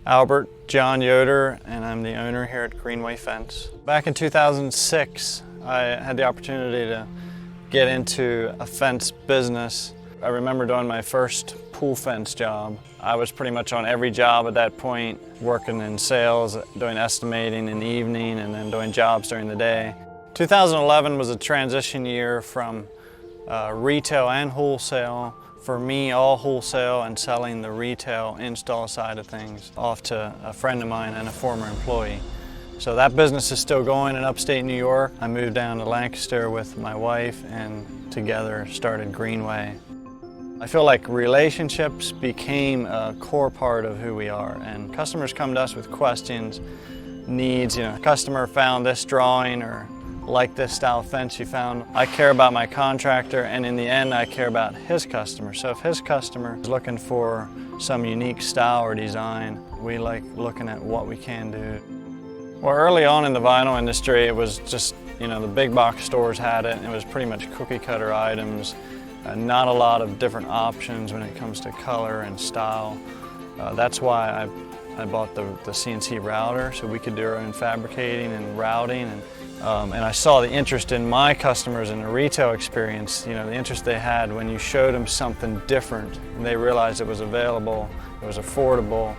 Albert John Yoder, and I'm the owner here at Greenway Fence. Back in 2006, I had the opportunity to get into a fence business. I remember doing my first pool fence job. I was pretty much on every job at that point, working in sales, doing estimating in the evening, and then doing jobs during the day. 2011 was a transition year from retail and wholesale. For me, all wholesale and selling the retail install side of things off to a friend of mine and a former employee. So that business is still going in upstate New York. I moved down to Lancaster with my wife and together started Greenway. I feel like relationships became a core part of who we are, and customers come to us with questions, needs. Customer found this drawing or like this style fence you found. I care about my contractor, and in the end I care about his customer. So if his customer is looking for some unique style or design, we like looking at what we can do. Well, early on in the vinyl industry, it was just, the big box stores had it. It was pretty much cookie cutter items, not a lot of different options when it comes to color and style. That's why I bought the CNC router, so we could do our own fabricating and routing. And I saw the interest in my customers in the retail experience, the interest they had when you showed them something different and they realized it was available, it was affordable,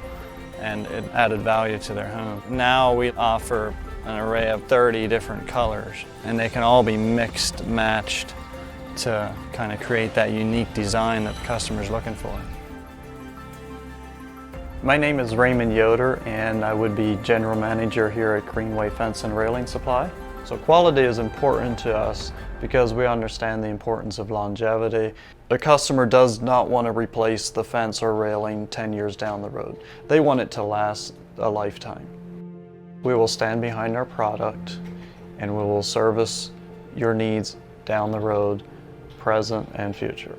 and it added value to their home. Now we offer an array of 30 different colors, and they can all be mixed, matched to kind of create that unique design that the customer is looking for. My name is Raymond Yoder, and I would be General Manager here at Greenway Fence and Railing Supply. So quality is important to us because we understand the importance of longevity. The customer does not want to replace the fence or railing 10 years down the road. They want it to last a lifetime. We will stand behind our product and we will service your needs down the road, present and future.